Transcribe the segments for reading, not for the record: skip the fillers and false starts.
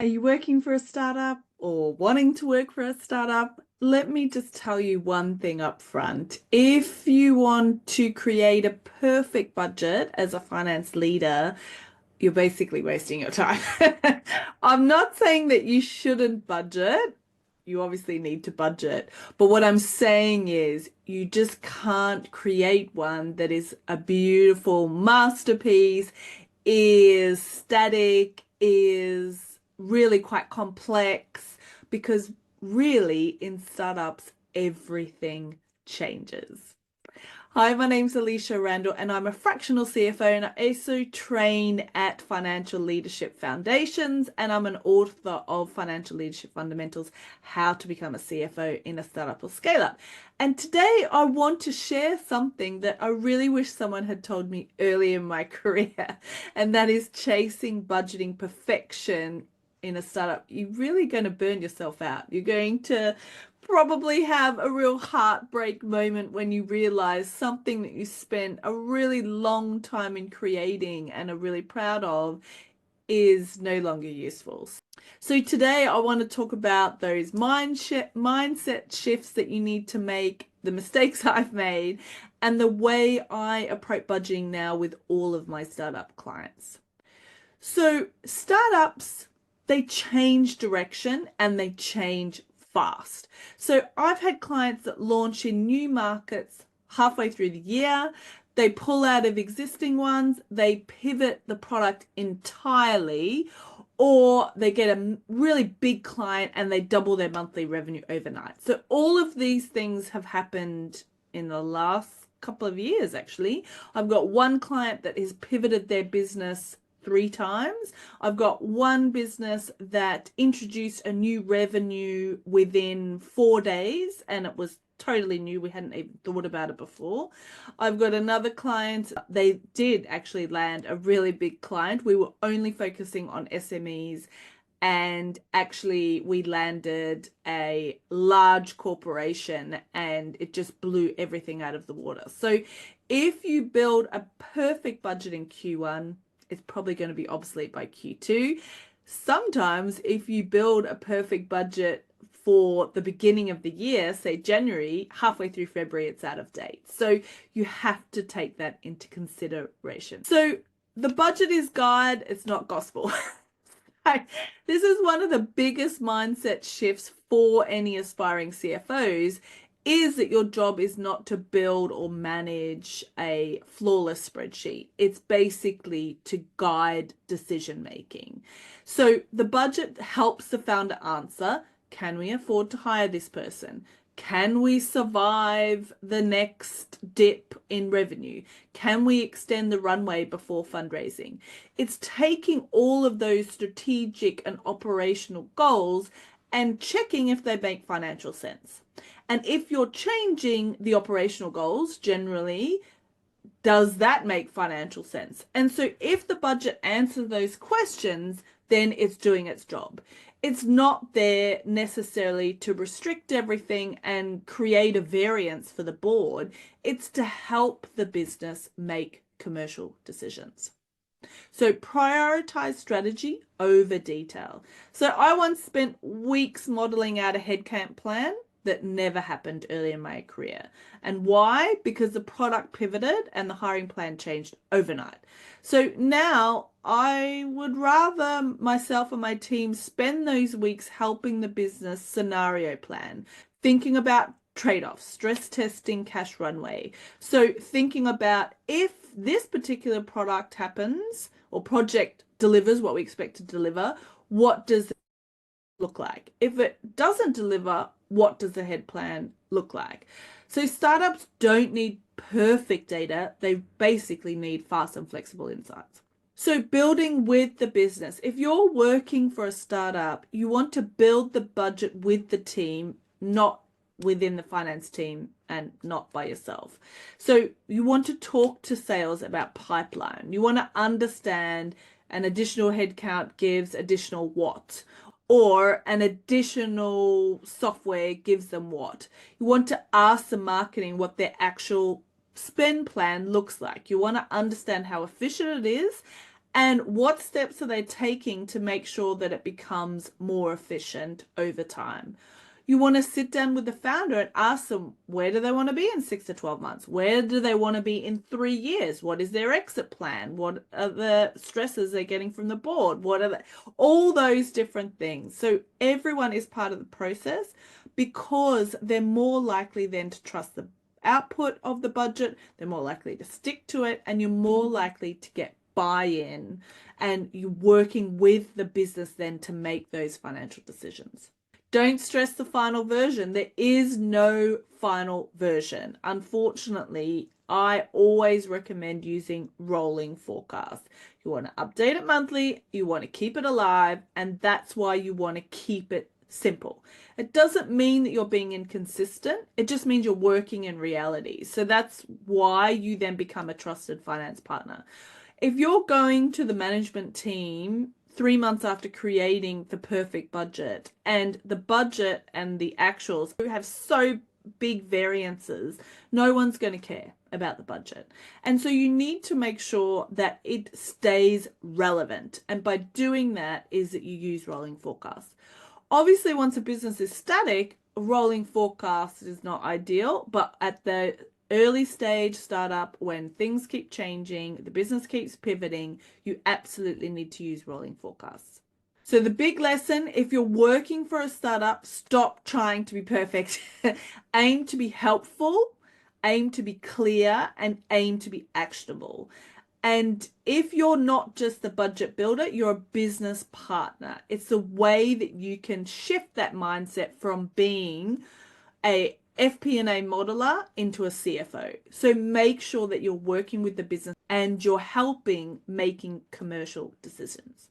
Are you working for a startup or wanting to work for a startup? Let me just tell you one thing up front. If you want to create a perfect budget as a finance leader, you're basically wasting your time. I'm not saying that you shouldn't budget. You obviously need to budget. But what I'm saying is you just can't create one that is a beautiful masterpiece, is static, is really quite complex, because really in startups, everything changes. Hi, my name's Alysha Randall, and I'm a fractional CFO, and I also train at Financial Leadership Foundations, and I'm an author of Financial Leadership Fundamentals, How to Become a CFO in a Startup or Scale-Up. And today I want to share something that I really wish someone had told me early in my career, and that is chasing budgeting perfection in a startup. You're really going to burn yourself out. You're going to probably have a real heartbreak moment when you realize something that you spent a really long time in creating and are really proud of is no longer useful. So today I want to talk about those mindset shifts that you need to make, the mistakes I've made, and the way I approach budgeting now with all of my startup clients. So startups, they change direction and they change fast. So I've had clients that launch in new markets halfway through the year. They pull out of existing ones, they pivot the product entirely, or they get a really big client and they double their monthly revenue overnight. So all of these things have happened in the last couple of years, actually. I've got one client that has pivoted their business 3 times. I've got one business that introduced a new revenue within 4 days, and it was totally new. We hadn't even thought about it before. I've got another client. They did actually land a really big client. We were only focusing on SMEs, and actually we landed a large corporation and it just blew everything out of the water. So if you build a perfect budget in Q1, it's probably going to be obsolete by Q2. Sometimes if you build a perfect budget for the beginning of the year, say January, halfway through February, it's out of date. So you have to take that into consideration. So the budget is guide, it's not gospel. This is one of the biggest mindset shifts for any aspiring CFOs, is that your job is not to build or manage a flawless spreadsheet. It's basically to guide decision making. So the budget helps the founder answer, can we afford to hire this person? Can we survive the next dip in revenue? Can we extend the runway before fundraising? It's taking all of those strategic and operational goals and checking if they make financial sense. And if you're changing the operational goals, generally, does that make financial sense? And so if the budget answers those questions, then it's doing its job. It's not there necessarily to restrict everything and create a variance for the board. It's to help the business make commercial decisions. So prioritize strategy over detail. So I once spent weeks modeling out a headcount plan that never happened early in my career. And why? Because the product pivoted and the hiring plan changed overnight. So now I would rather myself and my team spend those weeks helping the business scenario plan, thinking about trade-offs, stress testing, cash runway. So thinking about if this particular product happens or project delivers what we expect to deliver, what does it look like? If it doesn't deliver, what does the head plan look like? So startups don't need perfect data. They basically need fast and flexible insights. So building with the business. If you're working for a startup, you want to build the budget with the team, not within the finance team and not by yourself. So you want to talk to sales about pipeline. You want to understand an additional headcount gives additional what, or an additional software gives them what. You want to ask the marketing what their actual spend plan looks like. You want to understand how efficient it is And what steps are they taking to make sure that it becomes more efficient over time? You want to sit down with the founder and ask them, where do they want to be in 6 to 12 months? Where do they want to be in 3 years? What is their exit plan? What are the stresses they're getting from the board? What are all those different things? So everyone is part of the process because they're more likely then to trust the output of the budget. They're more likely to stick to it, and you're more likely to get buy-in, and you're working with the business then to make those financial decisions. Don't stress the final version. There is no final version. Unfortunately, I always recommend using rolling forecast. You want to update it monthly, you want to keep it alive, and that's why you want to keep it simple. It doesn't mean that you're being inconsistent. It just means you're working in reality. So that's why you then become a trusted finance partner. If you're going to the management team 3 months after creating the perfect budget, and the budget and the actuals have so big variances, no one's going to care about the budget. And so you need to make sure that it stays relevant. And by doing that is that you use rolling forecasts. Obviously, once a business is static, a rolling forecast is not ideal, but at the early stage startup, when things keep changing, the business keeps pivoting, you absolutely need to use rolling forecasts. So the big lesson, if you're working for a startup, stop trying to be perfect. Aim to be helpful, aim to be clear, and aim to be actionable. And if you're not just the budget builder, you're a business partner. It's the way that you can shift that mindset from being a FP&A modeler into a CFO. So make sure that you're working with the business and you're helping making commercial decisions.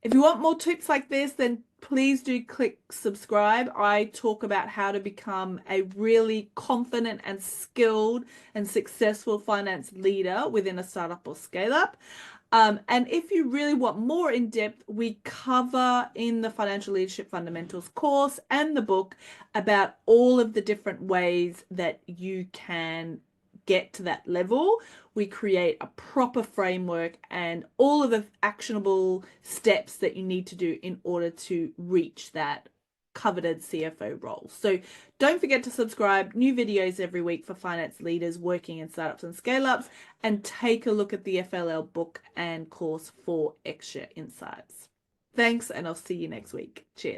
If you want more tips like this, then please do click subscribe. I talk about how to become a really confident and skilled and successful finance leader within a startup or scale up. And if you really want more in depth, we cover in the Financial Leadership Fundamentals course and the book about all of the different ways that you can get to that level. We create a proper framework and all of the actionable steps that you need to do in order to reach that coveted CFO role. So don't forget to subscribe. New videos every week for finance leaders working in startups and scale-ups, and take a look at the FLL book and course for extra insights. Thanks, and I'll see you next week. Cheers.